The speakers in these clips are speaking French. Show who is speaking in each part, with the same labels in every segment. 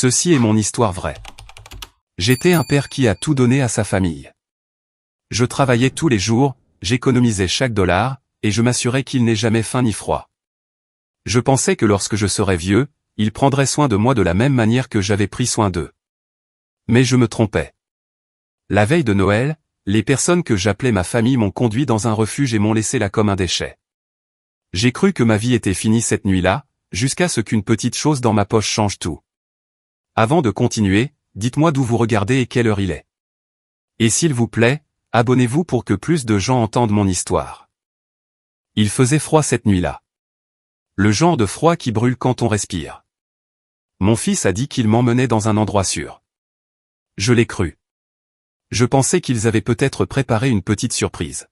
Speaker 1: Ceci est mon histoire vraie. J'étais un père qui a tout donné à sa famille. Je travaillais tous les jours, j'économisais chaque dollar, et je m'assurais qu'il n'ait jamais faim ni froid. Je pensais que lorsque je serais vieux, il prendrait soin de moi de la même manière que j'avais pris soin d'eux. Mais je me trompais. La veille de Noël, les personnes que j'appelais ma famille m'ont conduit dans un refuge et m'ont laissé là comme un déchet. J'ai cru que ma vie était finie cette nuit-là, jusqu'à ce qu'une petite chose dans ma poche change tout. Avant de continuer, dites-moi d'où vous regardez et quelle heure il est. Et s'il vous plaît, abonnez-vous pour que plus de gens entendent mon histoire. Il faisait froid cette nuit-là. Le genre de froid qui brûle quand on respire. Mon fils a dit qu'il m'emmenait dans un endroit sûr. Je l'ai cru. Je pensais qu'ils avaient peut-être préparé une petite surprise.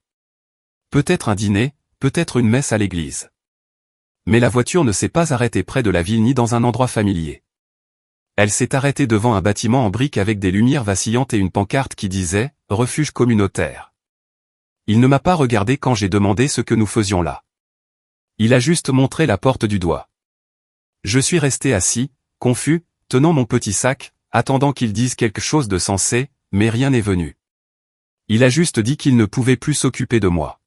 Speaker 1: Peut-être un dîner, peut-être une messe à l'église. Mais la voiture ne s'est pas arrêtée près de la ville ni dans un endroit familier. Elle s'est arrêtée devant un bâtiment en briques avec des lumières vacillantes et une pancarte qui disait « Refuge communautaire ». Il ne m'a pas regardé quand j'ai demandé ce que nous faisions là. Il a juste montré la porte du doigt. Je suis resté assis, confus, tenant mon petit sac, attendant qu'il dise quelque chose de sensé, mais rien n'est venu. Il a juste dit qu'il ne pouvait plus s'occuper de moi.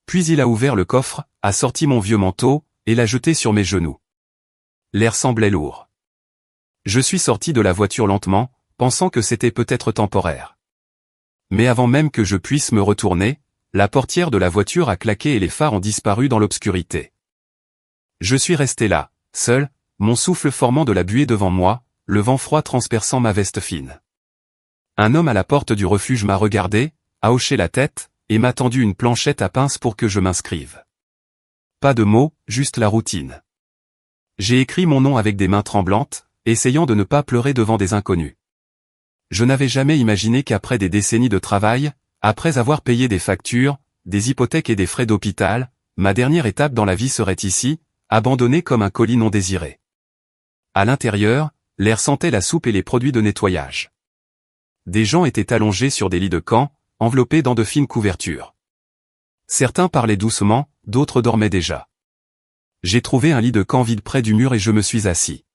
Speaker 1: Puis il a ouvert le coffre, a sorti mon vieux manteau, et l'a jeté sur mes genoux. L'air semblait lourd. Je suis sorti de la voiture lentement, pensant que c'était peut-être temporaire. Mais avant même que je puisse me retourner, la portière de la voiture a claqué et les phares ont disparu dans l'obscurité. Je suis resté là, seul, mon souffle formant de la buée devant moi, le vent froid transperçant ma veste fine. Un homme à la porte du refuge m'a regardé, a hoché la tête, et m'a tendu une planchette à pince pour que je m'inscrive. Pas de mots, juste la routine. J'ai écrit mon nom avec des mains tremblantes, essayant de ne pas pleurer devant des inconnus. Je n'avais jamais imaginé qu'après des décennies de travail, après avoir payé des factures, des hypothèques et des frais d'hôpital, ma dernière étape dans la vie serait ici, abandonnée comme un colis non désiré. À l'intérieur, l'air sentait la soupe et les produits de nettoyage. Des gens étaient allongés sur des lits de camp, enveloppés dans de fines couvertures. Certains parlaient doucement, d'autres dormaient déjà. J'ai trouvé un lit de camp vide près du mur et je me suis assis.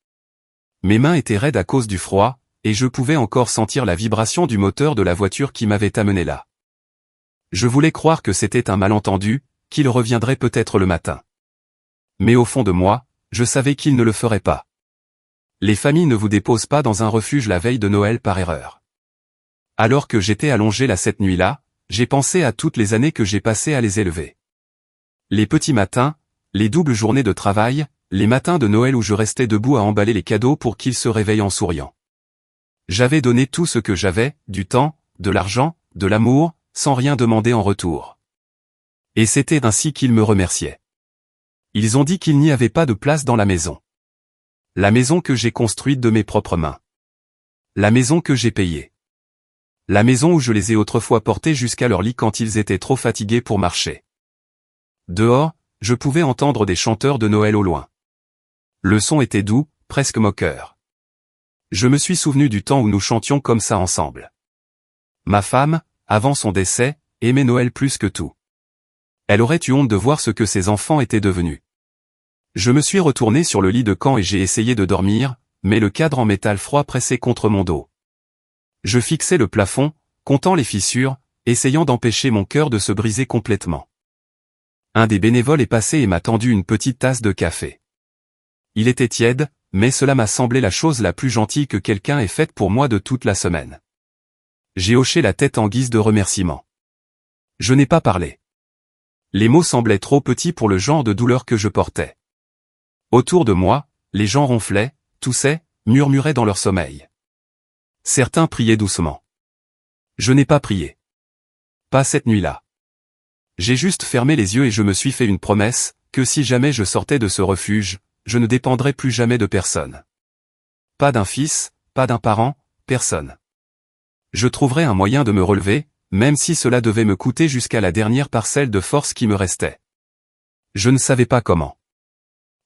Speaker 1: Mes mains étaient raides à cause du froid, et je pouvais encore sentir la vibration du moteur de la voiture qui m'avait amené là. Je voulais croire que c'était un malentendu, qu'il reviendrait peut-être le matin. Mais au fond de moi, je savais qu'il ne le ferait pas. Les familles ne vous déposent pas dans un refuge la veille de Noël par erreur. Alors que j'étais allongé là cette nuit-là, j'ai pensé à toutes les années que j'ai passées à les élever. Les petits matins, les doubles journées de travail, les matins de Noël où je restais debout à emballer les cadeaux pour qu'ils se réveillent en souriant. J'avais donné tout ce que j'avais, du temps, de l'argent, de l'amour, sans rien demander en retour. Et c'était ainsi qu'ils me remerciaient. Ils ont dit qu'il n'y avait pas de place dans la maison. La maison que j'ai construite de mes propres mains. La maison que j'ai payée. La maison où je les ai autrefois portés jusqu'à leur lit quand ils étaient trop fatigués pour marcher. Dehors, je pouvais entendre des chanteurs de Noël au loin. Le son était doux, presque moqueur. Je me suis souvenu du temps où nous chantions comme ça ensemble. Ma femme, avant son décès, aimait Noël plus que tout. Elle aurait eu honte de voir ce que ses enfants étaient devenus. Je me suis retourné sur le lit de camp et j'ai essayé de dormir, mais le cadre en métal froid pressait contre mon dos. Je fixais le plafond, comptant les fissures, essayant d'empêcher mon cœur de se briser complètement. Un des bénévoles est passé et m'a tendu une petite tasse de café. Il était tiède, mais cela m'a semblé la chose la plus gentille que quelqu'un ait faite pour moi de toute la semaine. J'ai hoché la tête en guise de remerciement. Je n'ai pas parlé. Les mots semblaient trop petits pour le genre de douleur que je portais. Autour de moi, les gens ronflaient, toussaient, murmuraient dans leur sommeil. Certains priaient doucement. Je n'ai pas prié. Pas cette nuit-là. J'ai juste fermé les yeux et je me suis fait une promesse, que si jamais je sortais de ce refuge, je ne dépendrais plus jamais de personne. Pas d'un fils, pas d'un parent, personne. Je trouverais un moyen de me relever, même si cela devait me coûter jusqu'à la dernière parcelle de force qui me restait. Je ne savais pas comment.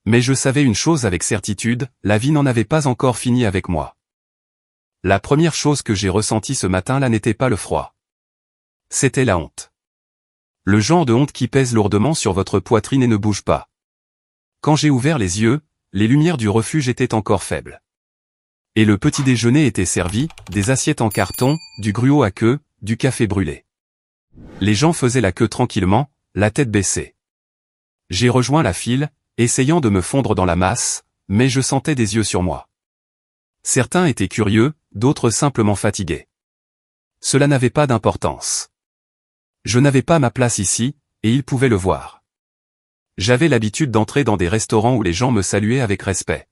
Speaker 1: Mais je savais une chose avec certitude, la vie n'en avait pas encore fini avec moi. La première chose que j'ai ressentie ce matin-là n'était pas le froid. C'était la honte. Le genre de honte qui pèse lourdement sur votre poitrine et ne bouge pas. Quand j'ai ouvert les yeux, les lumières du refuge étaient encore faibles. Et le petit déjeuner était servi, des assiettes en carton, du gruau à queue, du café brûlé. Les gens faisaient la queue tranquillement, la tête baissée. J'ai rejoint la file, essayant de me fondre dans la masse, mais je sentais des yeux sur moi. Certains étaient curieux, d'autres simplement fatigués. Cela n'avait pas d'importance. Je n'avais pas ma place ici, et ils pouvaient le voir. J'avais l'habitude d'entrer dans des restaurants où les gens me saluaient avec respect.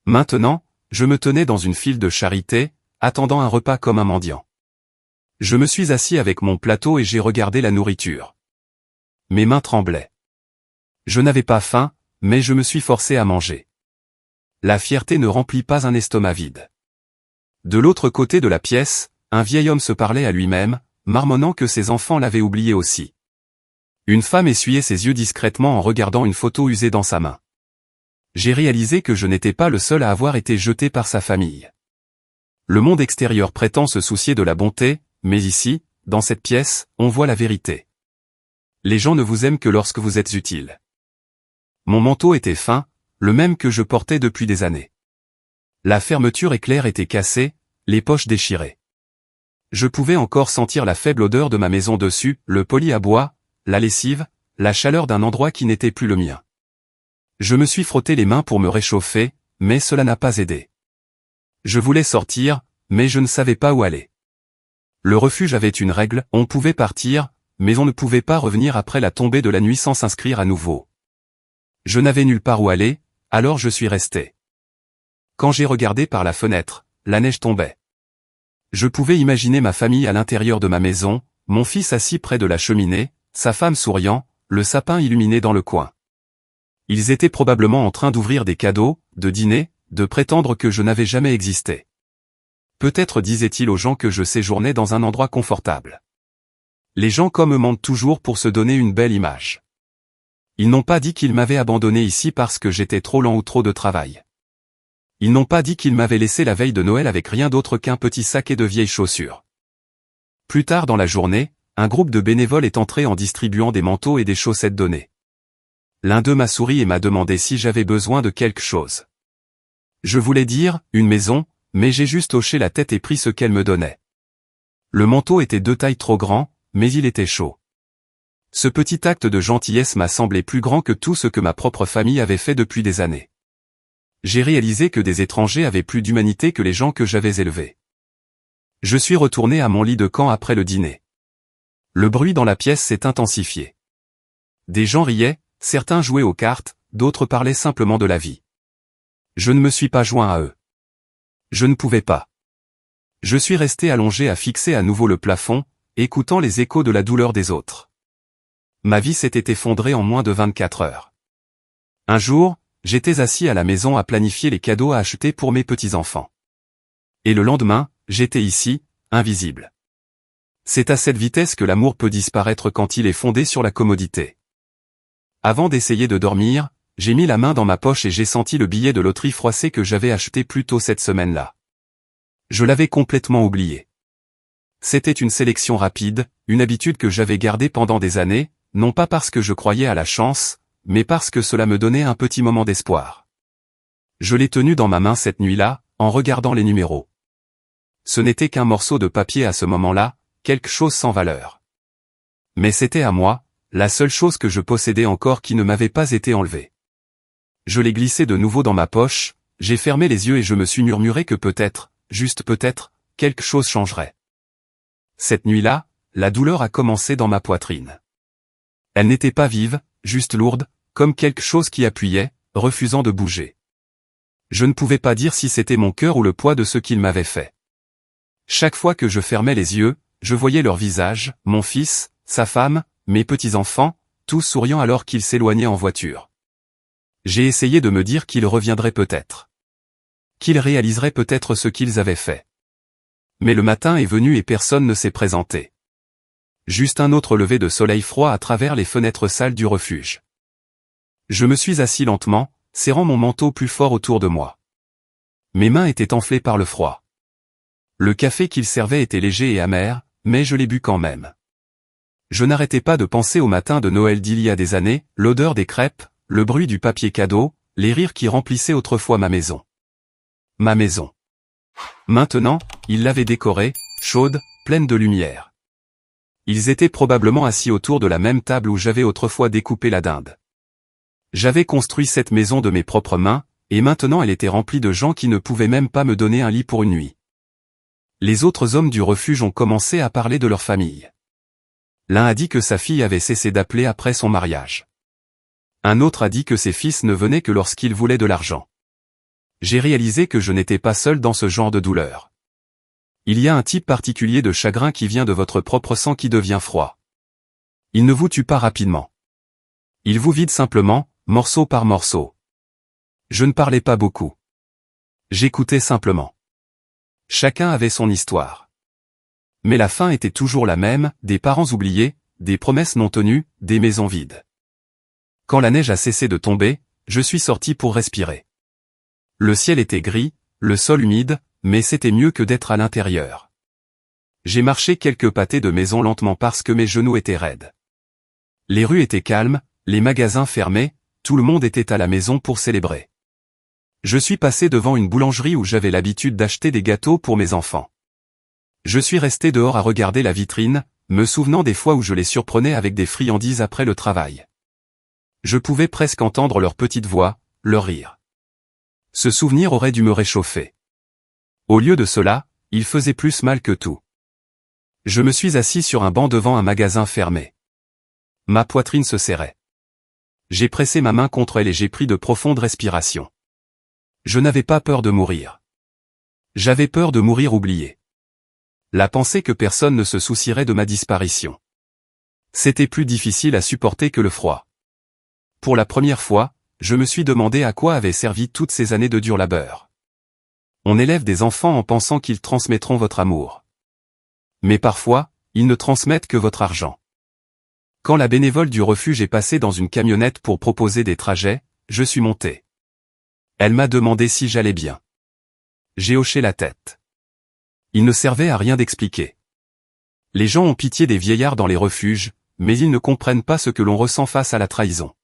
Speaker 1: Maintenant, je me tenais dans une file de charité, attendant un repas comme un mendiant. Je me suis assis avec mon plateau et j'ai regardé la nourriture. Mes mains tremblaient. Je n'avais pas faim, mais je me suis forcé à manger. La fierté ne remplit pas un estomac vide. De l'autre côté de la pièce, un vieil homme se parlait à lui-même, marmonnant que ses enfants l'avaient oublié aussi. Une femme essuyait ses yeux discrètement en regardant une photo usée dans sa main. J'ai réalisé que je n'étais pas le seul à avoir été jeté par sa famille. Le monde extérieur prétend se soucier de la bonté, mais ici, dans cette pièce, on voit la vérité. Les gens ne vous aiment que lorsque vous êtes utile. Mon manteau était fin, le même que je portais depuis des années. La fermeture éclair était cassée, les poches déchirées. Je pouvais encore sentir la faible odeur de ma maison dessus, le poli à bois, la lessive, la chaleur d'un endroit qui n'était plus le mien. Je me suis frotté les mains pour me réchauffer, mais cela n'a pas aidé. Je voulais sortir, mais je ne savais pas où aller. Le refuge avait une règle, on pouvait partir, mais on ne pouvait pas revenir après la tombée de la nuit sans s'inscrire à nouveau. Je n'avais nulle part où aller, alors je suis resté. Quand j'ai regardé par la fenêtre, la neige tombait. Je pouvais imaginer ma famille à l'intérieur de ma maison, mon fils assis près de la cheminée, sa femme souriant, le sapin illuminé dans le coin. Ils étaient probablement en train d'ouvrir des cadeaux, de dîner, de prétendre que je n'avais jamais existé. Peut-être disaient-ils aux gens que je séjournais dans un endroit confortable. Les gens comme eux mentent toujours pour se donner une belle image. Ils n'ont pas dit qu'ils m'avaient abandonné ici parce que j'étais trop lent ou trop de travail. Ils n'ont pas dit qu'ils m'avaient laissé la veille de Noël avec rien d'autre qu'un petit sac et de vieilles chaussures. Plus tard dans la journée, un groupe de bénévoles est entré en distribuant des manteaux et des chaussettes données. L'un d'eux m'a souri et m'a demandé si j'avais besoin de quelque chose. Je voulais dire, une maison, mais j'ai juste hoché la tête et pris ce qu'elle me donnait. Le manteau était 2 tailles trop grand, mais il était chaud. Ce petit acte de gentillesse m'a semblé plus grand que tout ce que ma propre famille avait fait depuis des années. J'ai réalisé que des étrangers avaient plus d'humanité que les gens que j'avais élevés. Je suis retourné à mon lit de camp après le dîner. Le bruit dans la pièce s'est intensifié. Des gens riaient, certains jouaient aux cartes, d'autres parlaient simplement de la vie. Je ne me suis pas joint à eux. Je ne pouvais pas. Je suis resté allongé à fixer à nouveau le plafond, écoutant les échos de la douleur des autres. Ma vie s'était effondrée en moins de 24 heures. Un jour, j'étais assis à la maison à planifier les cadeaux à acheter pour mes petits-enfants. Et le lendemain, j'étais ici, invisible. C'est à cette vitesse que l'amour peut disparaître quand il est fondé sur la commodité. Avant d'essayer de dormir, j'ai mis la main dans ma poche et j'ai senti le billet de loterie froissé que j'avais acheté plus tôt cette semaine-là. Je l'avais complètement oublié. C'était une sélection rapide, une habitude que j'avais gardée pendant des années, non pas parce que je croyais à la chance, mais parce que cela me donnait un petit moment d'espoir. Je l'ai tenu dans ma main cette nuit-là, en regardant les numéros. Ce n'était qu'un morceau de papier à ce moment-là, quelque chose sans valeur. Mais c'était à moi, la seule chose que je possédais encore qui ne m'avait pas été enlevée. Je l'ai glissé de nouveau dans ma poche, j'ai fermé les yeux et je me suis murmuré que peut-être, juste peut-être, quelque chose changerait. Cette nuit-là, la douleur a commencé dans ma poitrine. Elle n'était pas vive, juste lourde, comme quelque chose qui appuyait, refusant de bouger. Je ne pouvais pas dire si c'était mon cœur ou le poids de ce qu'il m'avait fait. Chaque fois que je fermais les yeux, je voyais leur visage, mon fils, sa femme, mes petits-enfants, tous souriant alors qu'ils s'éloignaient en voiture. J'ai essayé de me dire qu'ils reviendraient peut-être. Qu'ils réaliseraient peut-être ce qu'ils avaient fait. Mais le matin est venu et personne ne s'est présenté. Juste un autre lever de soleil froid à travers les fenêtres sales du refuge. Je me suis assis lentement, serrant mon manteau plus fort autour de moi. Mes mains étaient enflées par le froid. Le café qu'il servait était léger et amer, mais je l'ai bu quand même. Je n'arrêtais pas de penser au matin de Noël d'il y a des années, l'odeur des crêpes, le bruit du papier cadeau, les rires qui remplissaient autrefois ma maison. Ma maison. Maintenant, ils l'avaient décorée, chaude, pleine de lumière. Ils étaient probablement assis autour de la même table où j'avais autrefois découpé la dinde. J'avais construit cette maison de mes propres mains, et maintenant elle était remplie de gens qui ne pouvaient même pas me donner un lit pour une nuit. Les autres hommes du refuge ont commencé à parler de leur famille. L'un a dit que sa fille avait cessé d'appeler après son mariage. Un autre a dit que ses fils ne venaient que lorsqu'ils voulaient de l'argent. J'ai réalisé que je n'étais pas seul dans ce genre de douleur. Il y a un type particulier de chagrin qui vient de votre propre sang qui devient froid. Il ne vous tue pas rapidement. Il vous vide simplement, morceau par morceau. Je ne parlais pas beaucoup. J'écoutais simplement. Chacun avait son histoire. Mais la fin était toujours la même, des parents oubliés, des promesses non tenues, des maisons vides. Quand la neige a cessé de tomber, je suis sorti pour respirer. Le ciel était gris, le sol humide, mais c'était mieux que d'être à l'intérieur. J'ai marché quelques pâtés de maison lentement parce que mes genoux étaient raides. Les rues étaient calmes, les magasins fermés, tout le monde était à la maison pour célébrer. Je suis passé devant une boulangerie où j'avais l'habitude d'acheter des gâteaux pour mes enfants. Je suis resté dehors à regarder la vitrine, me souvenant des fois où je les surprenais avec des friandises après le travail. Je pouvais presque entendre leur petite voix, leur rire. Ce souvenir aurait dû me réchauffer. Au lieu de cela, il faisait plus mal que tout. Je me suis assis sur un banc devant un magasin fermé. Ma poitrine se serrait. J'ai pressé ma main contre elle et j'ai pris de profondes respirations. Je n'avais pas peur de mourir. J'avais peur de mourir oublié. La pensée que personne ne se soucierait de ma disparition. C'était plus difficile à supporter que le froid. Pour la première fois, je me suis demandé à quoi avaient servi toutes ces années de dur labeur. On élève des enfants en pensant qu'ils transmettront votre amour. Mais parfois, ils ne transmettent que votre argent. Quand la bénévole du refuge est passée dans une camionnette pour proposer des trajets, je suis monté. Elle m'a demandé si j'allais bien. J'ai hoché la tête. Il ne servait à rien d'expliquer. Les gens ont pitié des vieillards dans les refuges, mais ils ne comprennent pas ce que l'on ressent face à la trahison.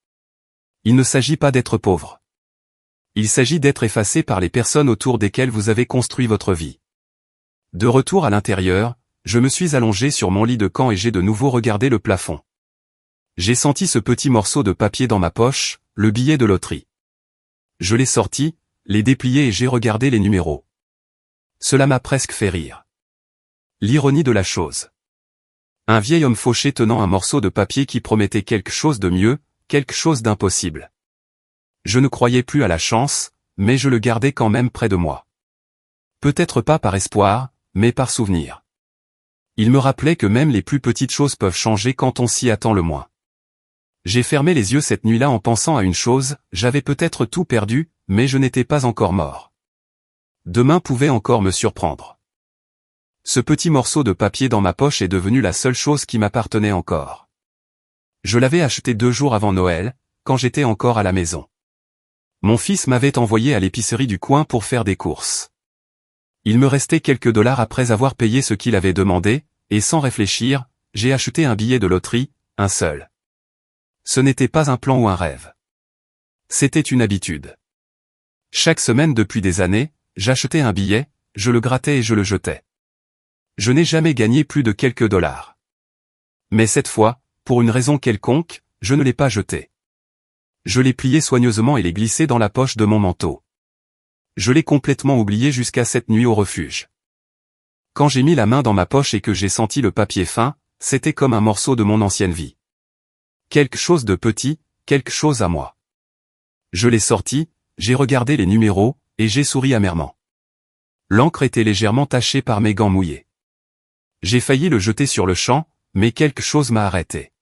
Speaker 1: Il ne s'agit pas d'être pauvre. Il s'agit d'être effacé par les personnes autour desquelles vous avez construit votre vie. De retour à l'intérieur, je me suis allongé sur mon lit de camp et j'ai de nouveau regardé le plafond. J'ai senti ce petit morceau de papier dans ma poche, le billet de loterie. Je l'ai sorti, l'ai déplié et j'ai regardé les numéros. Cela m'a presque fait rire. L'ironie de la chose. Un vieil homme fauché tenant un morceau de papier qui promettait quelque chose de mieux, quelque chose d'impossible. Je ne croyais plus à la chance, mais je le gardais quand même près de moi. Peut-être pas par espoir, mais par souvenir. Il me rappelait que même les plus petites choses peuvent changer quand on s'y attend le moins. J'ai fermé les yeux cette nuit-là en pensant à une chose, j'avais peut-être tout perdu, mais je n'étais pas encore mort. Demain pouvait encore me surprendre. Ce petit morceau de papier dans ma poche est devenu la seule chose qui m'appartenait encore. Je l'avais acheté 2 jours avant Noël, quand j'étais encore à la maison. Mon fils m'avait envoyé à l'épicerie du coin pour faire des courses. Il me restait quelques dollars après avoir payé ce qu'il avait demandé, et sans réfléchir, j'ai acheté un billet de loterie, un seul. Ce n'était pas un plan ou un rêve. C'était une habitude. Chaque semaine depuis des années, j'achetais un billet, je le grattais et je le jetais. Je n'ai jamais gagné plus de quelques dollars. Mais cette fois, pour une raison quelconque, je ne l'ai pas jeté. Je l'ai plié soigneusement et l'ai glissé dans la poche de mon manteau. Je l'ai complètement oublié jusqu'à cette nuit au refuge. Quand j'ai mis la main dans ma poche et que j'ai senti le papier fin, c'était comme un morceau de mon ancienne vie. Quelque chose de petit, quelque chose à moi. Je l'ai sorti, j'ai regardé les numéros, et j'ai souri amèrement. L'encre était légèrement tachée par mes gants mouillés. J'ai failli le jeter sur le champ, mais quelque chose m'a arrêté.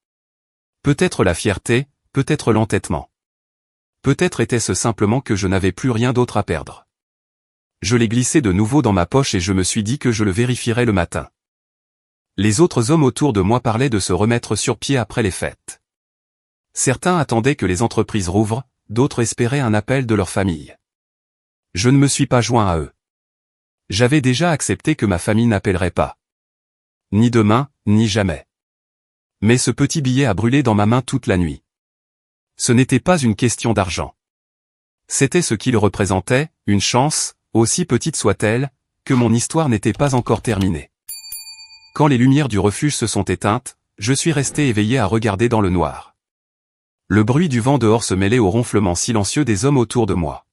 Speaker 1: Peut-être la fierté, peut-être l'entêtement. Peut-être était-ce simplement que je n'avais plus rien d'autre à perdre. Je l'ai glissé de nouveau dans ma poche et je me suis dit que je le vérifierais le matin. Les autres hommes autour de moi parlaient de se remettre sur pied après les fêtes. Certains attendaient que les entreprises rouvrent, d'autres espéraient un appel de leur famille. Je ne me suis pas joint à eux. J'avais déjà accepté que ma famille n'appellerait pas. Ni demain, ni jamais. Mais ce petit billet a brûlé dans ma main toute la nuit. Ce n'était pas une question d'argent. C'était ce qu'il représentait, une chance, aussi petite soit-elle, que mon histoire n'était pas encore terminée. Quand les lumières du refuge se sont éteintes, je suis resté éveillé à regarder dans le noir. Le bruit du vent dehors se mêlait au ronflement silencieux des hommes autour de moi.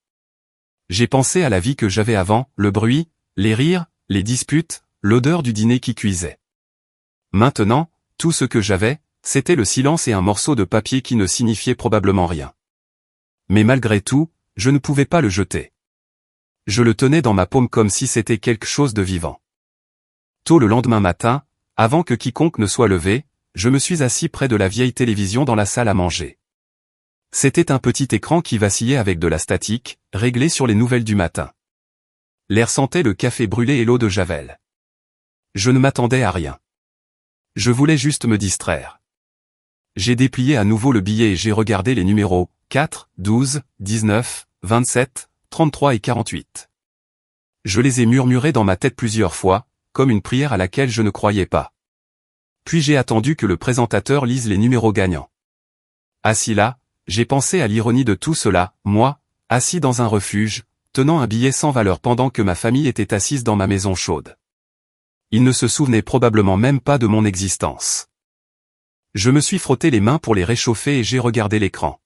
Speaker 1: J'ai pensé à la vie que j'avais avant, le bruit, les rires, les disputes, l'odeur du dîner qui cuisait. Maintenant, tout ce que j'avais, c'était le silence et un morceau de papier qui ne signifiait probablement rien. Mais malgré tout, je ne pouvais pas le jeter. Je le tenais dans ma paume comme si c'était quelque chose de vivant. Tôt le lendemain matin, avant que quiconque ne soit levé, je me suis assis près de la vieille télévision dans la salle à manger. C'était un petit écran qui vacillait avec de la statique, réglé sur les nouvelles du matin. L'air sentait le café brûlé et l'eau de Javel. Je ne m'attendais à rien. Je voulais juste me distraire. J'ai déplié à nouveau le billet et j'ai regardé les numéros 4, 12, 19, 27, 33 et 48. Je les ai murmurés dans ma tête plusieurs fois, comme une prière à laquelle je ne croyais pas. Puis j'ai attendu que le présentateur lise les numéros gagnants. Assis là, j'ai pensé à l'ironie de tout cela, moi, assis dans un refuge, tenant un billet sans valeur pendant que ma famille était assise dans ma maison chaude. Ils ne se souvenaient probablement même pas de mon existence. Je me suis frotté les mains pour les réchauffer et j'ai regardé l'écran.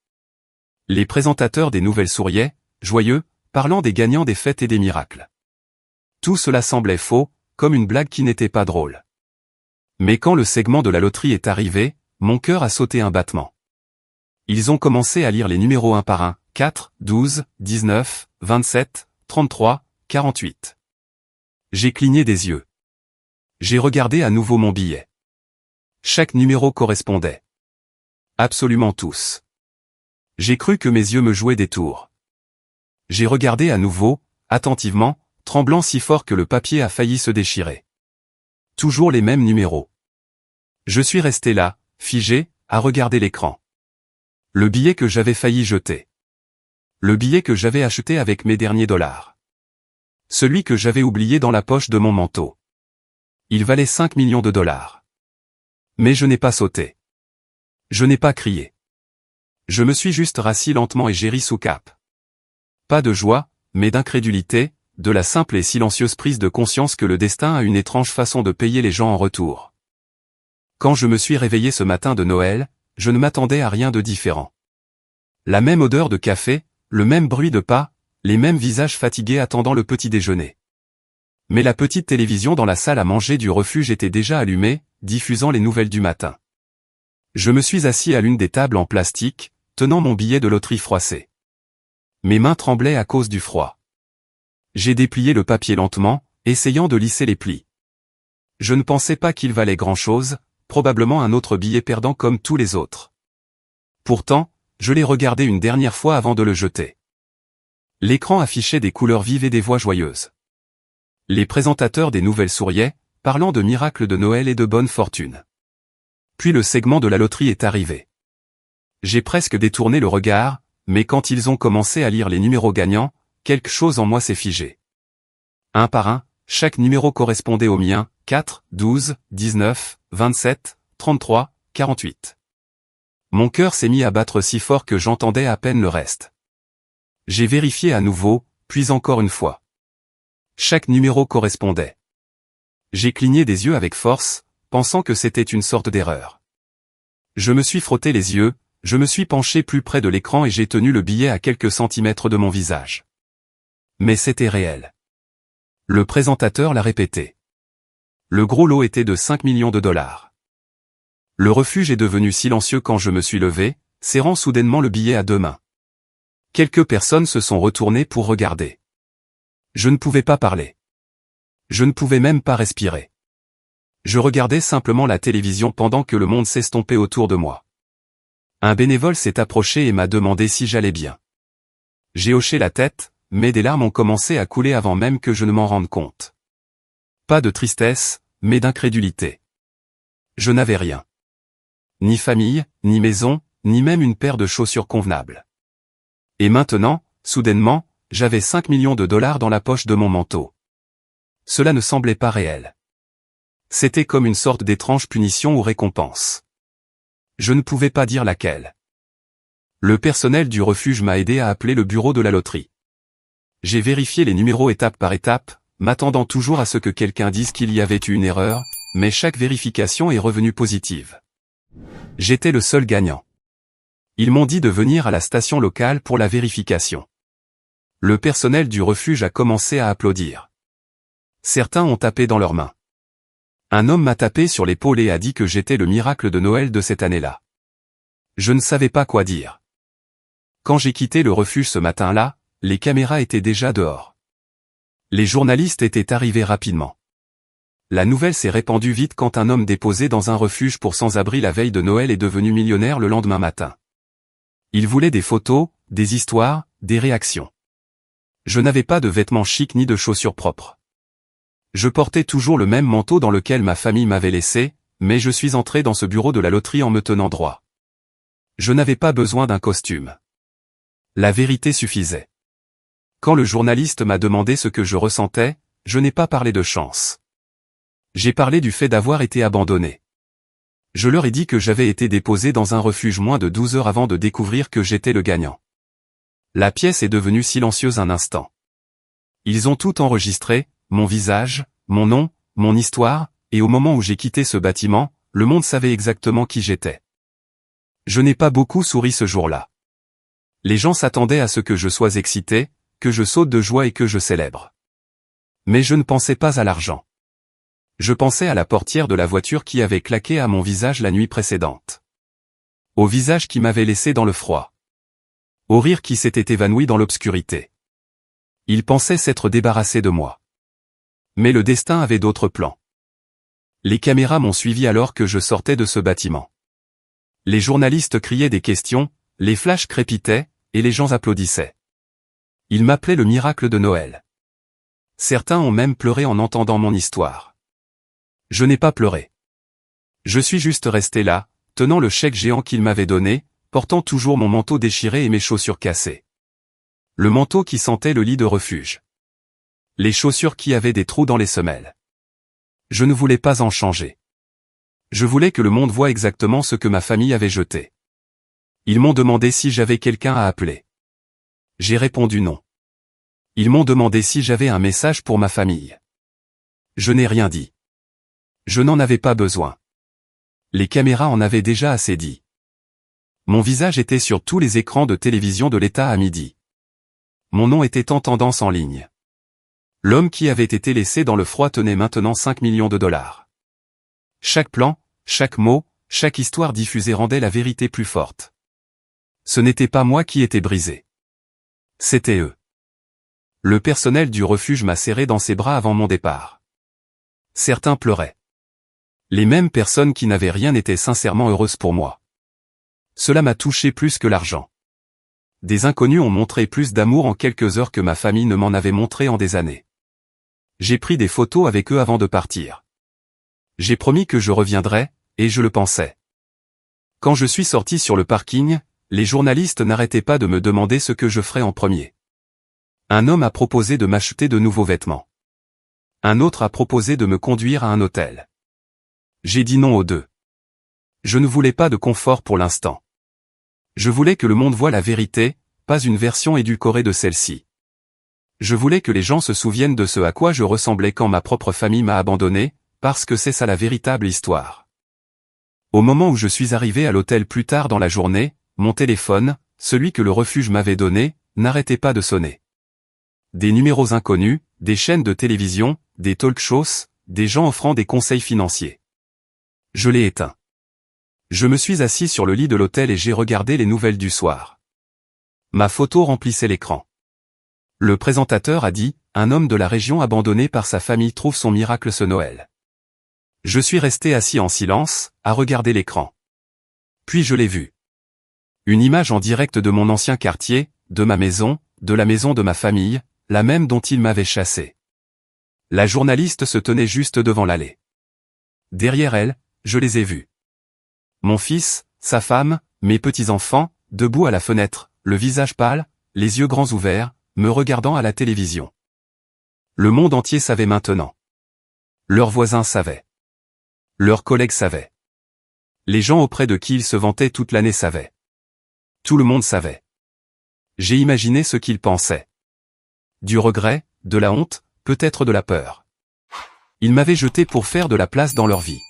Speaker 1: Les présentateurs des nouvelles souriaient, joyeux, parlant des gagnants des fêtes et des miracles. Tout cela semblait faux, comme une blague qui n'était pas drôle. Mais quand le segment de la loterie est arrivé, mon cœur a sauté un battement. Ils ont commencé à lire les numéros un par un, 4, 12, 19, 27, 33, 48. J'ai cligné des yeux. J'ai regardé à nouveau mon billet. Chaque numéro correspondait. Absolument tous. J'ai cru que mes yeux me jouaient des tours. J'ai regardé à nouveau, attentivement, tremblant si fort que le papier a failli se déchirer. Toujours les mêmes numéros. Je suis resté là, figé, à regarder l'écran. Le billet que j'avais failli jeter. Le billet que j'avais acheté avec mes derniers dollars. Celui que j'avais oublié dans la poche de mon manteau. Il valait 5 millions de dollars. Mais je n'ai pas sauté. Je n'ai pas crié. Je me suis juste rassis lentement et j'ai ri sous cape. Pas de joie, mais d'incrédulité, de la simple et silencieuse prise de conscience que le destin a une étrange façon de payer les gens en retour. Quand je me suis réveillé ce matin de Noël, je ne m'attendais à rien de différent. La même odeur de café, le même bruit de pas, les mêmes visages fatigués attendant le petit déjeuner. Mais la petite télévision dans la salle à manger du refuge était déjà allumée, diffusant les nouvelles du matin. Je me suis assis à l'une des tables en plastique, tenant mon billet de loterie froissé. Mes mains tremblaient à cause du froid. J'ai déplié le papier lentement, essayant de lisser les plis. Je ne pensais pas qu'il valait grand-chose, probablement un autre billet perdant comme tous les autres. Pourtant, je l'ai regardé une dernière fois avant de le jeter. L'écran affichait des couleurs vives et des voix joyeuses. Les présentateurs des nouvelles souriaient, parlant de miracles de Noël et de bonne fortune. Puis le segment de la loterie est arrivé. J'ai presque détourné le regard, mais quand ils ont commencé à lire les numéros gagnants, quelque chose en moi s'est figé. Un par un, chaque numéro correspondait au mien, 4, 12, 19, 27, 33, 48. Mon cœur s'est mis à battre si fort que j'entendais à peine le reste. J'ai vérifié à nouveau, puis encore une fois. Chaque numéro correspondait. J'ai cligné des yeux avec force, pensant que c'était une sorte d'erreur. Je me suis frotté les yeux, je me suis penché plus près de l'écran et j'ai tenu le billet à quelques centimètres de mon visage. Mais c'était réel. Le présentateur l'a répété. Le gros lot était de 5 millions de dollars. Le refuge est devenu silencieux quand je me suis levé, serrant soudainement le billet à deux mains. Quelques personnes se sont retournées pour regarder. Je ne pouvais pas parler. Je ne pouvais même pas respirer. Je regardais simplement la télévision pendant que le monde s'estompait autour de moi. Un bénévole s'est approché et m'a demandé si j'allais bien. J'ai hoché la tête, mais des larmes ont commencé à couler avant même que je ne m'en rende compte. Pas de tristesse, mais d'incrédulité. Je n'avais rien. Ni famille, ni maison, ni même une paire de chaussures convenables. Et maintenant, soudainement, j'avais 5 millions de dollars dans la poche de mon manteau. Cela ne semblait pas réel. C'était comme une sorte d'étrange punition ou récompense. Je ne pouvais pas dire laquelle. Le personnel du refuge m'a aidé à appeler le bureau de la loterie. J'ai vérifié les numéros étape par étape, m'attendant toujours à ce que quelqu'un dise qu'il y avait eu une erreur, mais chaque vérification est revenue positive. J'étais le seul gagnant. Ils m'ont dit de venir à la station locale pour la vérification. Le personnel du refuge a commencé à applaudir. Certains ont tapé dans leurs mains. Un homme m'a tapé sur l'épaule et a dit que j'étais le miracle de Noël de cette année-là. Je ne savais pas quoi dire. Quand j'ai quitté le refuge ce matin-là, les caméras étaient déjà dehors. Les journalistes étaient arrivés rapidement. La nouvelle s'est répandue vite quand un homme déposé dans un refuge pour sans-abri la veille de Noël est devenu millionnaire le lendemain matin. Il voulait des photos, des histoires, des réactions. Je n'avais pas de vêtements chics ni de chaussures propres. Je portais toujours le même manteau dans lequel ma famille m'avait laissé, mais je suis entré dans ce bureau de la loterie en me tenant droit. Je n'avais pas besoin d'un costume. La vérité suffisait. Quand le journaliste m'a demandé ce que je ressentais, je n'ai pas parlé de chance. J'ai parlé du fait d'avoir été abandonné. Je leur ai dit que j'avais été déposé dans un refuge moins de 12 heures avant de découvrir que j'étais le gagnant. La pièce est devenue silencieuse un instant. Ils ont tout enregistré, mon visage, mon nom, mon histoire, et au moment où j'ai quitté ce bâtiment, le monde savait exactement qui j'étais. Je n'ai pas beaucoup souri ce jour-là. Les gens s'attendaient à ce que je sois excité, que je saute de joie et que je célèbre. Mais je ne pensais pas à l'argent. Je pensais à la portière de la voiture qui avait claqué à mon visage la nuit précédente. Au visage qui m'avait laissé dans le froid. Au rire qui s'était évanoui dans l'obscurité. Ils pensaient s'être débarrassés de moi. Mais le destin avait d'autres plans. Les caméras m'ont suivi alors que je sortais de ce bâtiment. Les journalistes criaient des questions, les flashs crépitaient, et les gens applaudissaient. Ils m'appelaient le miracle de Noël. Certains ont même pleuré en entendant mon histoire. Je n'ai pas pleuré. Je suis juste resté là, tenant le chèque géant qu'ils m'avaient donné, portant toujours mon manteau déchiré et mes chaussures cassées. Le manteau qui sentait le lit de refuge. Les chaussures qui avaient des trous dans les semelles. Je ne voulais pas en changer. Je voulais que le monde voie exactement ce que ma famille avait jeté. Ils m'ont demandé si j'avais quelqu'un à appeler. J'ai répondu non. Ils m'ont demandé si j'avais un message pour ma famille. Je n'ai rien dit. Je n'en avais pas besoin. Les caméras en avaient déjà assez dit. Mon visage était sur tous les écrans de télévision de l'État à midi. Mon nom était en tendance en ligne. L'homme qui avait été laissé dans le froid tenait maintenant 5 millions de dollars. Chaque plan, chaque mot, chaque histoire diffusée rendait la vérité plus forte. Ce n'était pas moi qui étais brisé. C'était eux. Le personnel du refuge m'a serré dans ses bras avant mon départ. Certains pleuraient. Les mêmes personnes qui n'avaient rien étaient sincèrement heureuses pour moi. Cela m'a touché plus que l'argent. Des inconnus ont montré plus d'amour en quelques heures que ma famille ne m'en avait montré en des années. J'ai pris des photos avec eux avant de partir. J'ai promis que je reviendrais, et je le pensais. Quand je suis sorti sur le parking, les journalistes n'arrêtaient pas de me demander ce que je ferais en premier. Un homme a proposé de m'acheter de nouveaux vêtements. Un autre a proposé de me conduire à un hôtel. J'ai dit non aux deux. Je ne voulais pas de confort pour l'instant. Je voulais que le monde voie la vérité, pas une version édulcorée de celle-ci. Je voulais que les gens se souviennent de ce à quoi je ressemblais quand ma propre famille m'a abandonné, parce que c'est ça la véritable histoire. Au moment où je suis arrivé à l'hôtel plus tard dans la journée, mon téléphone, celui que le refuge m'avait donné, n'arrêtait pas de sonner. Des numéros inconnus, des chaînes de télévision, des talk-shows, des gens offrant des conseils financiers. Je l'ai éteint. Je me suis assis sur le lit de l'hôtel et j'ai regardé les nouvelles du soir. Ma photo remplissait l'écran. Le présentateur a dit, un homme de la région abandonné par sa famille trouve son miracle ce Noël. Je suis resté assis en silence, à regarder l'écran. Puis je l'ai vu. Une image en direct de mon ancien quartier, de ma maison, de la maison de ma famille, la même dont il m'avait chassé. La journaliste se tenait juste devant l'allée. Derrière elle, je les ai vus. Mon fils, sa femme, mes petits-enfants, debout à la fenêtre, le visage pâle, les yeux grands ouverts, me regardant à la télévision. Le monde entier savait maintenant. Leurs voisins savaient. Leurs collègues savaient. Les gens auprès de qui ils se vantaient toute l'année savaient. Tout le monde savait. J'ai imaginé ce qu'ils pensaient. Du regret, de la honte, peut-être de la peur. Ils m'avaient jeté pour faire de la place dans leur vie.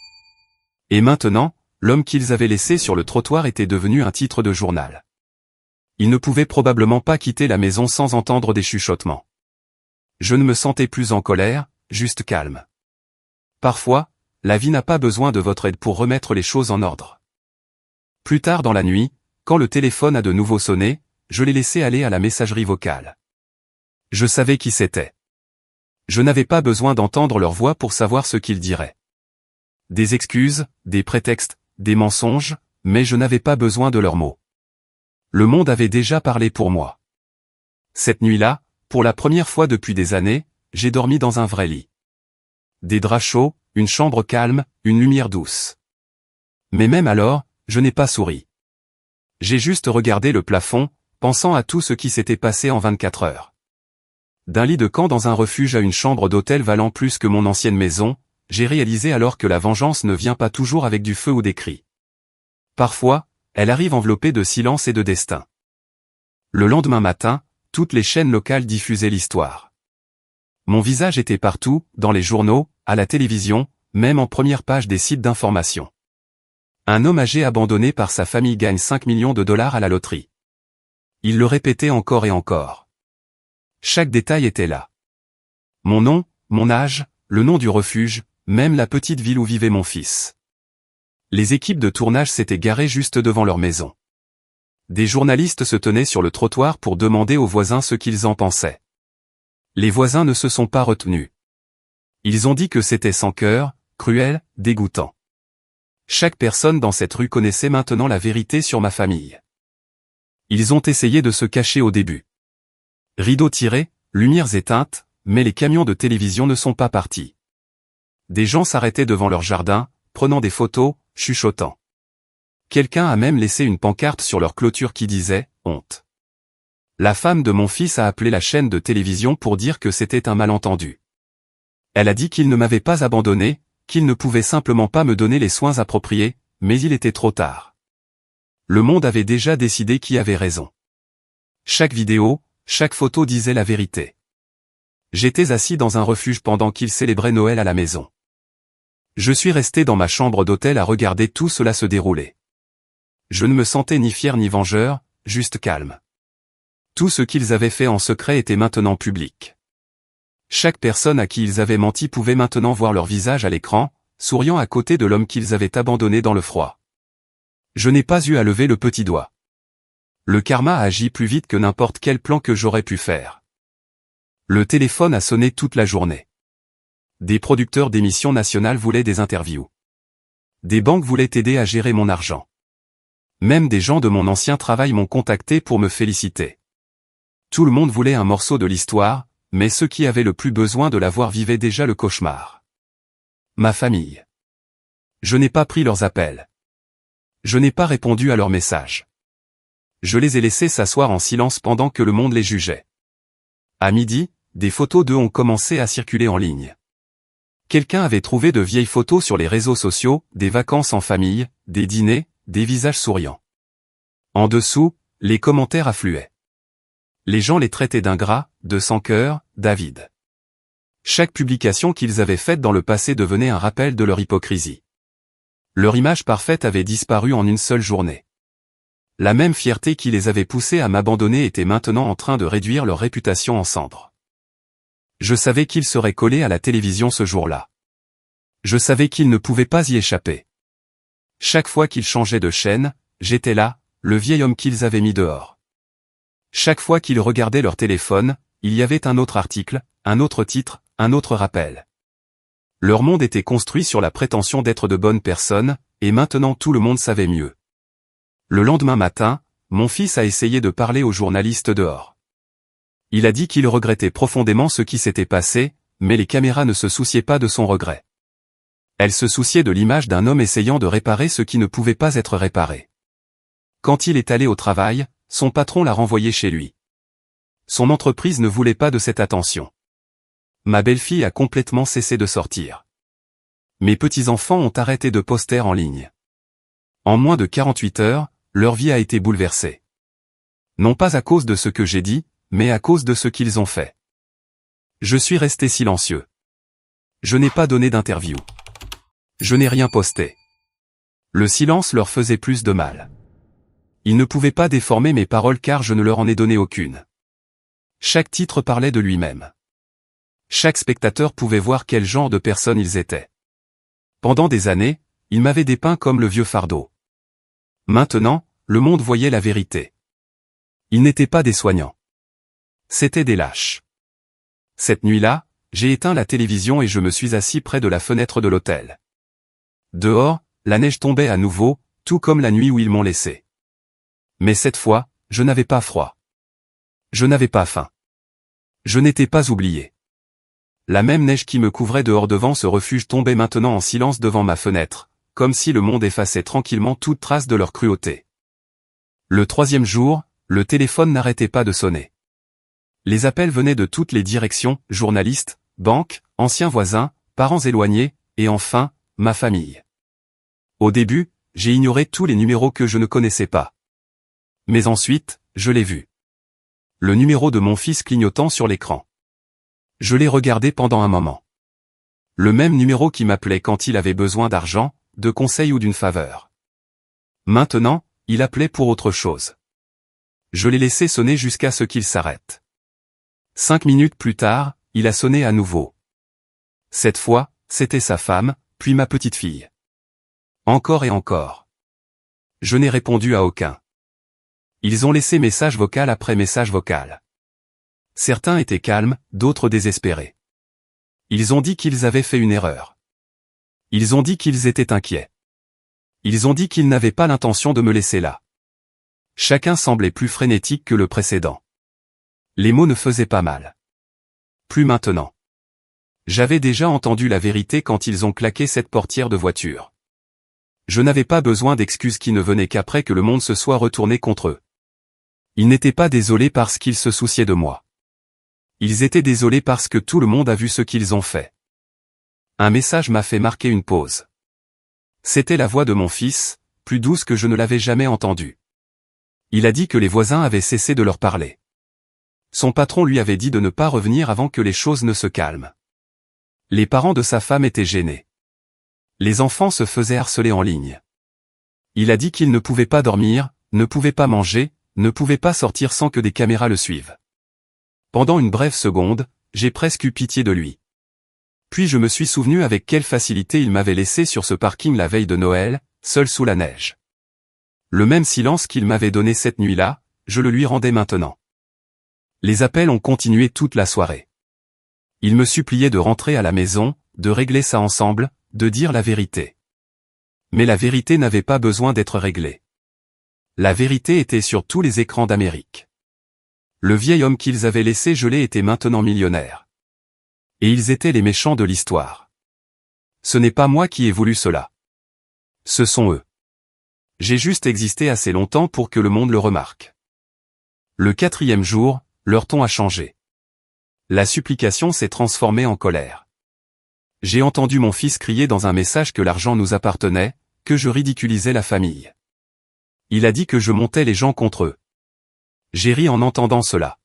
Speaker 1: Et maintenant, l'homme qu'ils avaient laissé sur le trottoir était devenu un titre de journal. Ils ne pouvaient probablement pas quitter la maison sans entendre des chuchotements. Je ne me sentais plus en colère, juste calme. Parfois, la vie n'a pas besoin de votre aide pour remettre les choses en ordre. Plus tard dans la nuit, quand le téléphone a de nouveau sonné, je l'ai laissé aller à la messagerie vocale. Je savais qui c'était. Je n'avais pas besoin d'entendre leur voix pour savoir ce qu'ils diraient. Des excuses, des prétextes, des mensonges, mais je n'avais pas besoin de leurs mots. Le monde avait déjà parlé pour moi. Cette nuit-là, pour la première fois depuis des années, j'ai dormi dans un vrai lit. Des draps chauds, une chambre calme, une lumière douce. Mais même alors, je n'ai pas souri. J'ai juste regardé le plafond, pensant à tout ce qui s'était passé en 24 heures. D'un lit de camp dans un refuge à une chambre d'hôtel valant plus que mon ancienne maison, j'ai réalisé alors que la vengeance ne vient pas toujours avec du feu ou des cris. Parfois, elle arrive enveloppée de silence et de destin. Le lendemain matin, toutes les chaînes locales diffusaient l'histoire. Mon visage était partout, dans les journaux, à la télévision, même en première page des sites d'information. Un homme âgé abandonné par sa famille gagne 5 millions de dollars à la loterie. Il le répétait encore et encore. Chaque détail était là. Mon nom, mon âge, le nom du refuge, même la petite ville où vivait mon fils. Les équipes de tournage s'étaient garées juste devant leur maison. Des journalistes se tenaient sur le trottoir pour demander aux voisins ce qu'ils en pensaient. Les voisins ne se sont pas retenus. Ils ont dit que c'était sans cœur, cruel, dégoûtant. Chaque personne dans cette rue connaissait maintenant la vérité sur ma famille. Ils ont essayé de se cacher au début. Rideaux tirés, lumières éteintes, mais les camions de télévision ne sont pas partis. Des gens s'arrêtaient devant leur jardin, prenant des photos, chuchotant. Quelqu'un a même laissé une pancarte sur leur clôture qui disait « Honte ». La femme de mon fils a appelé la chaîne de télévision pour dire que c'était un malentendu. Elle a dit qu'il ne m'avait pas abandonné, qu'il ne pouvait simplement pas me donner les soins appropriés, mais il était trop tard. Le monde avait déjà décidé qui avait raison. Chaque vidéo, chaque photo disait la vérité. J'étais assis dans un refuge pendant qu'ils célébraient Noël à la maison. Je suis resté dans ma chambre d'hôtel à regarder tout cela se dérouler. Je ne me sentais ni fier ni vengeur, juste calme. Tout ce qu'ils avaient fait en secret était maintenant public. Chaque personne à qui ils avaient menti pouvait maintenant voir leur visage à l'écran, souriant à côté de l'homme qu'ils avaient abandonné dans le froid. Je n'ai pas eu à lever le petit doigt. Le karma a agi plus vite que n'importe quel plan que j'aurais pu faire. Le téléphone a sonné toute la journée. Des producteurs d'émissions nationales voulaient des interviews. Des banques voulaient aider à gérer mon argent. Même des gens de mon ancien travail m'ont contacté pour me féliciter. Tout le monde voulait un morceau de l'histoire, mais ceux qui avaient le plus besoin de l'avoir vivaient déjà le cauchemar. Ma famille. Je n'ai pas pris leurs appels. Je n'ai pas répondu à leurs messages. Je les ai laissés s'asseoir en silence pendant que le monde les jugeait. À midi, des photos d'eux ont commencé à circuler en ligne. Quelqu'un avait trouvé de vieilles photos sur les réseaux sociaux, des vacances en famille, des dîners, des visages souriants. En dessous, les commentaires affluaient. Les gens les traitaient d'ingrats, de sans-cœur, d'avides. Chaque publication qu'ils avaient faite dans le passé devenait un rappel de leur hypocrisie. Leur image parfaite avait disparu en une seule journée. La même fierté qui les avait poussés à m'abandonner était maintenant en train de réduire leur réputation en cendres. Je savais qu'ils seraient collés à la télévision ce jour-là. Je savais qu'ils ne pouvaient pas y échapper. Chaque fois qu'ils changeaient de chaîne, j'étais là, le vieil homme qu'ils avaient mis dehors. Chaque fois qu'ils regardaient leur téléphone, il y avait un autre article, un autre titre, un autre rappel. Leur monde était construit sur la prétention d'être de bonnes personnes, et maintenant tout le monde savait mieux. Le lendemain matin, mon fils a essayé de parler aux journalistes dehors. Il a dit qu'il regrettait profondément ce qui s'était passé, mais les caméras ne se souciaient pas de son regret. Elles se souciaient de l'image d'un homme essayant de réparer ce qui ne pouvait pas être réparé. Quand il est allé au travail, son patron l'a renvoyé chez lui. Son entreprise ne voulait pas de cette attention. Ma belle-fille a complètement cessé de sortir. Mes petits-enfants ont arrêté de poster en ligne. En moins de 48 heures, leur vie a été bouleversée. Non pas à cause de ce que j'ai dit, mais à cause de ce qu'ils ont fait. Je suis resté silencieux. Je n'ai pas donné d'interview. Je n'ai rien posté. Le silence leur faisait plus de mal. Ils ne pouvaient pas déformer mes paroles car je ne leur en ai donné aucune. Chaque titre parlait de lui-même. Chaque spectateur pouvait voir quel genre de personnes ils étaient. Pendant des années, ils m'avaient dépeint comme le vieux fardeau. Maintenant, le monde voyait la vérité. Ils n'étaient pas des soignants. C'étaient des lâches. Cette nuit-là, j'ai éteint la télévision et je me suis assis près de la fenêtre de l'hôtel. Dehors, la neige tombait à nouveau, tout comme la nuit où ils m'ont laissé. Mais cette fois, je n'avais pas froid. Je n'avais pas faim. Je n'étais pas oublié. La même neige qui me couvrait dehors devant ce refuge tombait maintenant en silence devant ma fenêtre, comme si le monde effaçait tranquillement toute trace de leur cruauté. Le 3e jour, le téléphone n'arrêtait pas de sonner. Les appels venaient de toutes les directions, journalistes, banques, anciens voisins, parents éloignés, et enfin, ma famille. Au début, j'ai ignoré tous les numéros que je ne connaissais pas. Mais ensuite, je l'ai vu. Le numéro de mon fils clignotant sur l'écran. Je l'ai regardé pendant un moment. Le même numéro qui m'appelait quand il avait besoin d'argent, de conseils ou d'une faveur. Maintenant, il appelait pour autre chose. Je l'ai laissé sonner jusqu'à ce qu'il s'arrête. 5 minutes plus tard, il a sonné à nouveau. Cette fois, c'était sa femme, puis ma petite fille. Encore et encore. Je n'ai répondu à aucun. Ils ont laissé message vocal après message vocal. Certains étaient calmes, d'autres désespérés. Ils ont dit qu'ils avaient fait une erreur. Ils ont dit qu'ils étaient inquiets. Ils ont dit qu'ils n'avaient pas l'intention de me laisser là. Chacun semblait plus frénétique que le précédent. Les mots ne faisaient pas mal. Plus maintenant. J'avais déjà entendu la vérité quand ils ont claqué cette portière de voiture. Je n'avais pas besoin d'excuses qui ne venaient qu'après que le monde se soit retourné contre eux. Ils n'étaient pas désolés parce qu'ils se souciaient de moi. Ils étaient désolés parce que tout le monde a vu ce qu'ils ont fait. Un message m'a fait marquer une pause. C'était la voix de mon fils, plus douce que je ne l'avais jamais entendue. Il a dit que les voisins avaient cessé de leur parler. Son patron lui avait dit de ne pas revenir avant que les choses ne se calment. Les parents de sa femme étaient gênés. Les enfants se faisaient harceler en ligne. Il a dit qu'il ne pouvait pas dormir, ne pouvait pas manger, ne pouvait pas sortir sans que des caméras le suivent. Pendant une brève seconde, j'ai presque eu pitié de lui. Puis je me suis souvenu avec quelle facilité il m'avait laissé sur ce parking la veille de Noël, seul sous la neige. Le même silence qu'il m'avait donné cette nuit-là, je le lui rendais maintenant. Les appels ont continué toute la soirée. Il me suppliait de rentrer à la maison, de régler ça ensemble, de dire la vérité. Mais la vérité n'avait pas besoin d'être réglée. La vérité était sur tous les écrans d'Amérique. Le vieil homme qu'ils avaient laissé geler était maintenant millionnaire. Et ils étaient les méchants de l'histoire. Ce n'est pas moi qui ai voulu cela. Ce sont eux. J'ai juste existé assez longtemps pour que le monde le remarque. Le 4e jour, leur ton a changé. La supplication s'est transformée en colère. J'ai entendu mon fils crier dans un message que l'argent nous appartenait, que je ridiculisais la famille. Il a dit que je montais les gens contre eux. J'ai ri en entendant cela.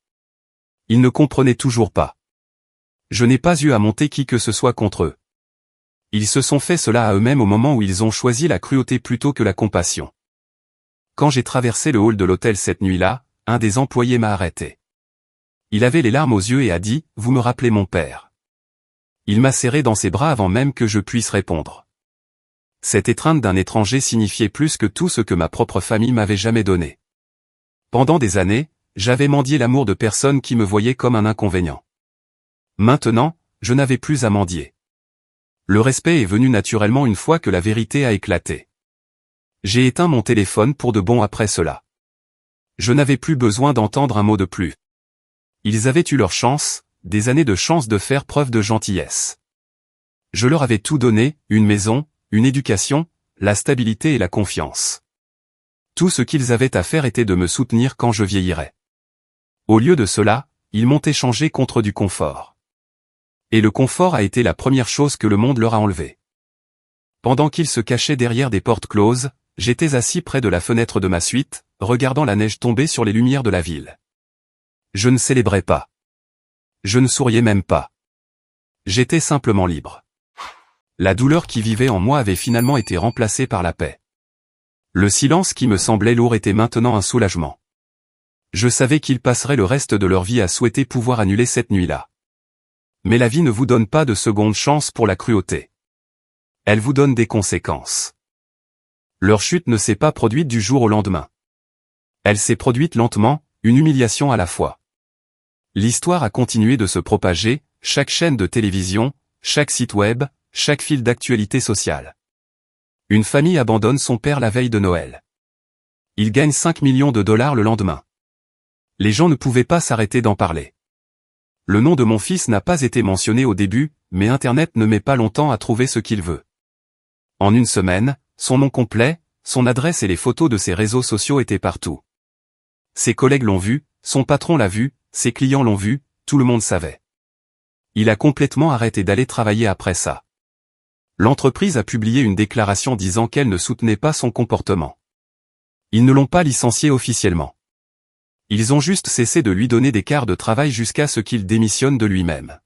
Speaker 1: Ils ne comprenaient toujours pas. Je n'ai pas eu à monter qui que ce soit contre eux. Ils se sont fait cela à eux-mêmes au moment où ils ont choisi la cruauté plutôt que la compassion. Quand j'ai traversé le hall de l'hôtel cette nuit-là, un des employés m'a arrêté. Il avait les larmes aux yeux et a dit « Vous me rappelez mon père ». Il m'a serré dans ses bras avant même que je puisse répondre. Cette étreinte d'un étranger signifiait plus que tout ce que ma propre famille m'avait jamais donné. Pendant des années, j'avais mendié l'amour de personnes qui me voyaient comme un inconvénient. Maintenant, je n'avais plus à mendier. Le respect est venu naturellement une fois que la vérité a éclaté. J'ai éteint mon téléphone pour de bon après cela. Je n'avais plus besoin d'entendre un mot de plus. Ils avaient eu leur chance, des années de chance de faire preuve de gentillesse. Je leur avais tout donné, une maison, une éducation, la stabilité et la confiance. Tout ce qu'ils avaient à faire était de me soutenir quand je vieillirais. Au lieu de cela, ils m'ont échangé contre du confort. Et le confort a été la première chose que le monde leur a enlevée. Pendant qu'ils se cachaient derrière des portes closes, j'étais assis près de la fenêtre de ma suite, regardant la neige tomber sur les lumières de la ville. Je ne célébrais pas. Je ne souriais même pas. J'étais simplement libre. La douleur qui vivait en moi avait finalement été remplacée par la paix. Le silence qui me semblait lourd était maintenant un soulagement. Je savais qu'ils passeraient le reste de leur vie à souhaiter pouvoir annuler cette nuit-là. Mais la vie ne vous donne pas de seconde chance pour la cruauté. Elle vous donne des conséquences. Leur chute ne s'est pas produite du jour au lendemain. Elle s'est produite lentement, une humiliation à la fois. L'histoire a continué de se propager, chaque chaîne de télévision, chaque site web, chaque fil d'actualité sociale. Une famille abandonne son père la veille de Noël. Il gagne 5 millions de dollars le lendemain. Les gens ne pouvaient pas s'arrêter d'en parler. Le nom de mon fils n'a pas été mentionné au début, mais Internet ne met pas longtemps à trouver ce qu'il veut. En une semaine, son nom complet, son adresse et les photos de ses réseaux sociaux étaient partout. Ses collègues l'ont vu, son patron l'a vu, ses clients l'ont vu, tout le monde savait. Il a complètement arrêté d'aller travailler après ça. L'entreprise a publié une déclaration disant qu'elle ne soutenait pas son comportement. Ils ne l'ont pas licencié officiellement. Ils ont juste cessé de lui donner des quarts de travail jusqu'à ce qu'il démissionne de lui-même.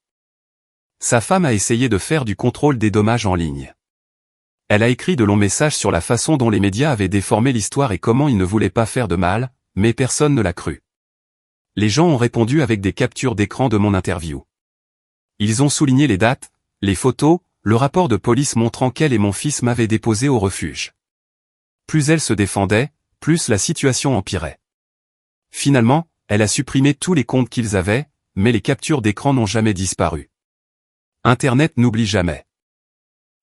Speaker 1: Sa femme a essayé de faire du contrôle des dommages en ligne. Elle a écrit de longs messages sur la façon dont les médias avaient déformé l'histoire et comment ils ne voulaient pas faire de mal, mais personne ne l'a cru. Les gens ont répondu avec des captures d'écran de mon interview. Ils ont souligné les dates, les photos, le rapport de police montrant qu'elle et mon fils m'avaient déposé au refuge. Plus elle se défendait, plus la situation empirait. Finalement, elle a supprimé tous les comptes qu'ils avaient, mais les captures d'écran n'ont jamais disparu. Internet n'oublie jamais.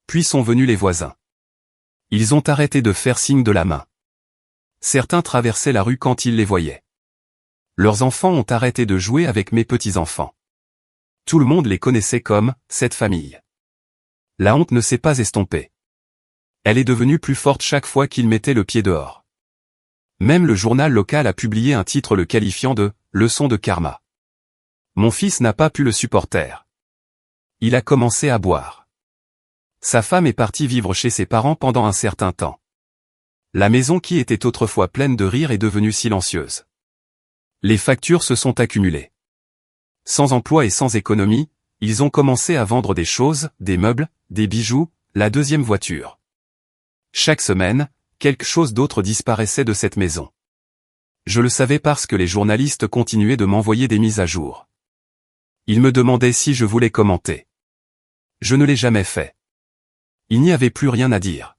Speaker 1: Puis sont venus les voisins. Ils ont arrêté de faire signe de la main. Certains traversaient la rue quand ils les voyaient. Leurs enfants ont arrêté de jouer avec mes petits-enfants. Tout le monde les connaissait comme « cette famille ». La honte ne s'est pas estompée. Elle est devenue plus forte chaque fois qu'ils mettaient le pied dehors. Même le journal local a publié un titre le qualifiant de « leçon de karma ». Mon fils n'a pas pu le supporter. Il a commencé à boire. Sa femme est partie vivre chez ses parents pendant un certain temps. La maison qui était autrefois pleine de rire est devenue silencieuse. Les factures se sont accumulées. Sans emploi et sans économie, ils ont commencé à vendre des choses, des meubles, des bijoux, la deuxième voiture. Chaque semaine, quelque chose d'autre disparaissait de cette maison. Je le savais parce que les journalistes continuaient de m'envoyer des mises à jour. Ils me demandaient si je voulais commenter. Je ne l'ai jamais fait. Il n'y avait plus rien à dire.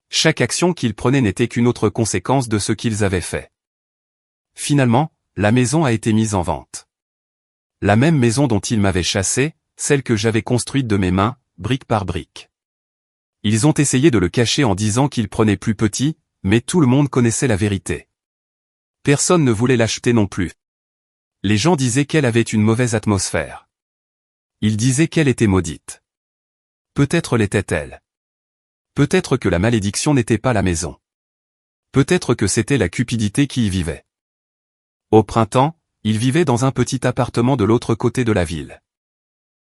Speaker 1: Chaque action qu'ils prenaient n'était qu'une autre conséquence de ce qu'ils avaient fait. Finalement, la maison a été mise en vente. La même maison dont ils m'avaient chassé, celle que j'avais construite de mes mains, brique par brique. Ils ont essayé de le cacher en disant qu'ils prenaient plus petit, mais tout le monde connaissait la vérité. Personne ne voulait l'acheter non plus. Les gens disaient qu'elle avait une mauvaise atmosphère. Ils disaient qu'elle était maudite. Peut-être l'était-elle. Peut-être que la malédiction n'était pas la maison. Peut-être que c'était la cupidité qui y vivait. Au printemps, ils vivaient dans un petit appartement de l'autre côté de la ville.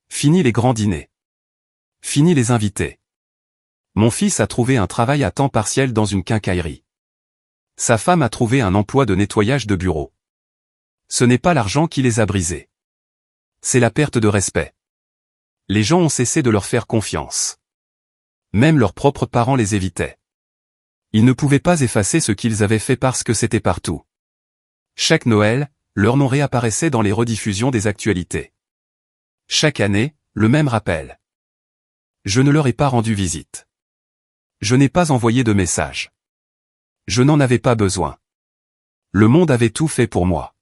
Speaker 1: Fini les grands dîners. Fini les invités. Mon fils a trouvé un travail à temps partiel dans une quincaillerie. Sa femme a trouvé un emploi de nettoyage de bureau. Ce n'est pas l'argent qui les a brisés. C'est la perte de respect. Les gens ont cessé de leur faire confiance. Même leurs propres parents les évitaient. Ils ne pouvaient pas effacer ce qu'ils avaient fait parce que c'était partout. Chaque Noël, leur nom réapparaissait dans les rediffusions des actualités. Chaque année, le même rappel. Je ne leur ai pas rendu visite. Je n'ai pas envoyé de message. Je n'en avais pas besoin. Le monde avait tout fait pour moi.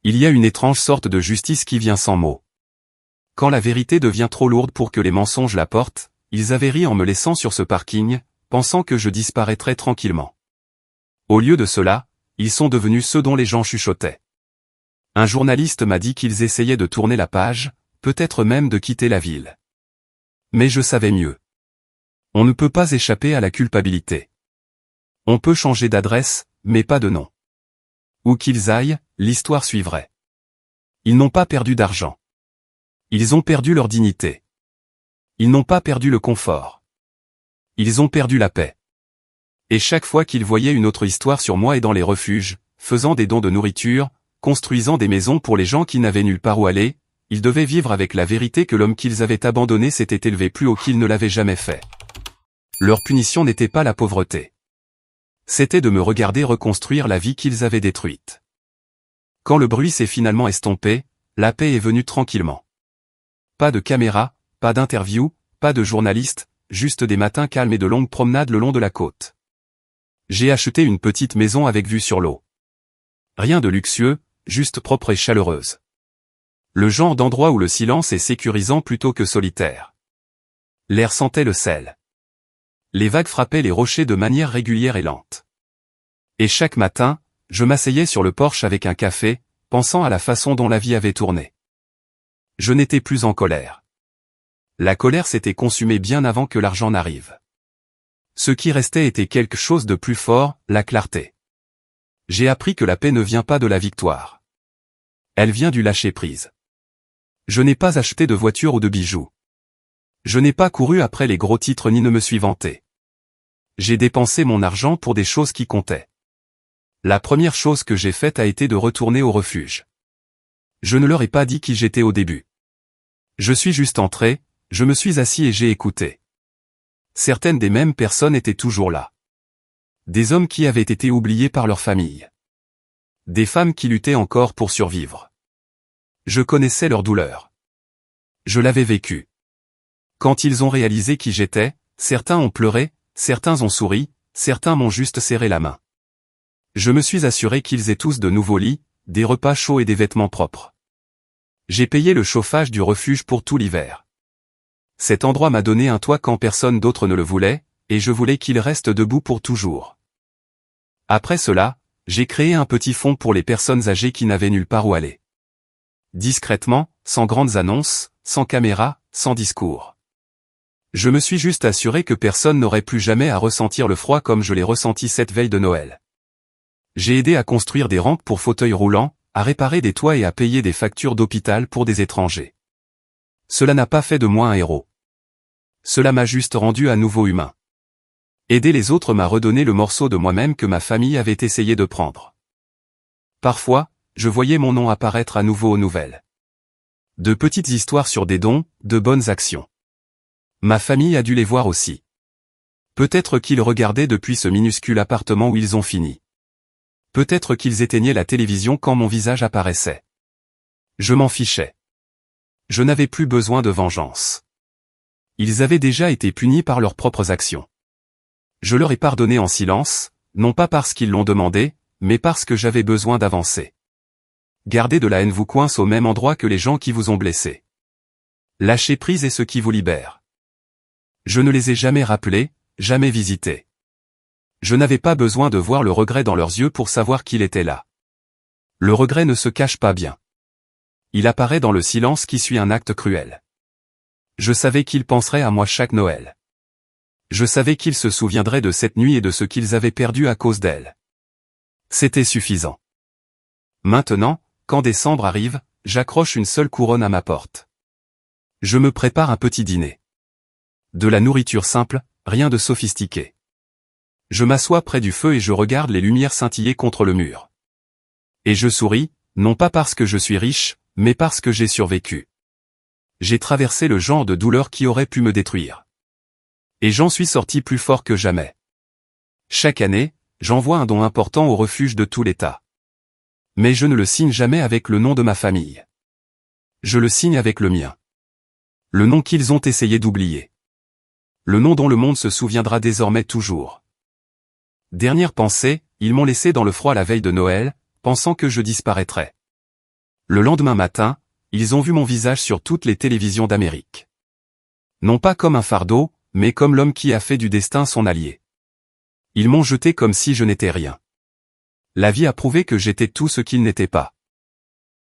Speaker 1: Il y a une étrange sorte de justice qui vient sans mots. Quand la vérité devient trop lourde pour que les mensonges la portent, ils avaient ri en me laissant sur ce parking, pensant que je disparaîtrais tranquillement. Au lieu de cela, ils sont devenus ceux dont les gens chuchotaient. Un journaliste m'a dit qu'ils essayaient de tourner la page, peut-être même de quitter la ville. Mais je savais mieux. On ne peut pas échapper à la culpabilité. On peut changer d'adresse, mais pas de nom. Où qu'ils aillent, l'histoire suivrait. Ils n'ont pas perdu d'argent. Ils ont perdu leur dignité. Ils n'ont pas perdu le confort. Ils ont perdu la paix. Et chaque fois qu'ils voyaient une autre histoire sur moi et dans les refuges, faisant des dons de nourriture, construisant des maisons pour les gens qui n'avaient nulle part où aller, ils devaient vivre avec la vérité que l'homme qu'ils avaient abandonné s'était élevé plus haut qu'il ne l'avait jamais fait. Leur punition n'était pas la pauvreté. C'était de me regarder reconstruire la vie qu'ils avaient détruite. Quand le bruit s'est finalement estompé, la paix est venue tranquillement. Pas de caméra, pas d'interview, pas de journaliste, juste des matins calmes et de longues promenades le long de la côte. J'ai acheté une petite maison avec vue sur l'eau. Rien de luxueux, juste propre et chaleureuse. Le genre d'endroit où le silence est sécurisant plutôt que solitaire. L'air sentait le sel. Les vagues frappaient les rochers de manière régulière et lente. Et chaque matin, je m'asseyais sur le porche avec un café, pensant à la façon dont la vie avait tourné. Je n'étais plus en colère. La colère s'était consumée bien avant que l'argent n'arrive. Ce qui restait était quelque chose de plus fort, la clarté. J'ai appris que la paix ne vient pas de la victoire. Elle vient du lâcher-prise. Je n'ai pas acheté de voiture ou de bijoux. Je n'ai pas couru après les gros titres ni ne me suis vanté. J'ai dépensé mon argent pour des choses qui comptaient. La première chose que j'ai faite a été de retourner au refuge. Je ne leur ai pas dit qui j'étais au début. Je suis juste entré, je me suis assis et j'ai écouté. Certaines des mêmes personnes étaient toujours là. Des hommes qui avaient été oubliés par leur famille. Des femmes qui luttaient encore pour survivre. Je connaissais leur douleur. Je l'avais vécu. Quand ils ont réalisé qui j'étais, certains ont pleuré, certains ont souri, certains m'ont juste serré la main. Je me suis assuré qu'ils aient tous de nouveaux lits, des repas chauds et des vêtements propres. J'ai payé le chauffage du refuge pour tout l'hiver. Cet endroit m'a donné un toit quand personne d'autre ne le voulait, et je voulais qu'il reste debout pour toujours. Après cela, j'ai créé un petit fonds pour les personnes âgées qui n'avaient nulle part où aller. Discrètement, sans grandes annonces, sans caméra, sans discours. Je me suis juste assuré que personne n'aurait plus jamais à ressentir le froid comme je l'ai ressenti cette veille de Noël. J'ai aidé à construire des rampes pour fauteuils roulants, à réparer des toits et à payer des factures d'hôpital pour des étrangers. Cela n'a pas fait de moi un héros. Cela m'a juste rendu à nouveau humain. Aider les autres m'a redonné le morceau de moi-même que ma famille avait essayé de prendre. Parfois, je voyais mon nom apparaître à nouveau aux nouvelles. De petites histoires sur des dons, de bonnes actions. Ma famille a dû les voir aussi. Peut-être qu'ils regardaient depuis ce minuscule appartement où ils ont fini. Peut-être qu'ils éteignaient la télévision quand mon visage apparaissait. Je m'en fichais. Je n'avais plus besoin de vengeance. Ils avaient déjà été punis par leurs propres actions. Je leur ai pardonné en silence, non pas parce qu'ils l'ont demandé, mais parce que j'avais besoin d'avancer. Garder de la haine vous coince au même endroit que les gens qui vous ont blessé. Lâchez prise est ce qui vous libère. Je ne les ai jamais rappelés, jamais visités. Je n'avais pas besoin de voir le regret dans leurs yeux pour savoir qu'il était là. Le regret ne se cache pas bien. Il apparaît dans le silence qui suit un acte cruel. Je savais qu'ils penseraient à moi chaque Noël. Je savais qu'ils se souviendraient de cette nuit et de ce qu'ils avaient perdu à cause d'elle. C'était suffisant. Maintenant, quand décembre arrive, j'accroche une seule couronne à ma porte. Je me prépare un petit dîner. De la nourriture simple, rien de sophistiqué. Je m'assois près du feu et je regarde les lumières scintiller contre le mur. Et je souris, non pas parce que je suis riche, mais parce que j'ai survécu. J'ai traversé le genre de douleur qui aurait pu me détruire. Et j'en suis sorti plus fort que jamais. Chaque année, j'envoie un don important au refuge de tout l'État. Mais je ne le signe jamais avec le nom de ma famille. Je le signe avec le mien. Le nom qu'ils ont essayé d'oublier. Le nom dont le monde se souviendra désormais toujours. Dernière pensée, ils m'ont laissé dans le froid la veille de Noël, pensant que je disparaîtrais. Le lendemain matin, ils ont vu mon visage sur toutes les télévisions d'Amérique. Non pas comme un fardeau, mais comme l'homme qui a fait du destin son allié. Ils m'ont jeté comme si je n'étais rien. La vie a prouvé que j'étais tout ce qu'ils n'étaient pas.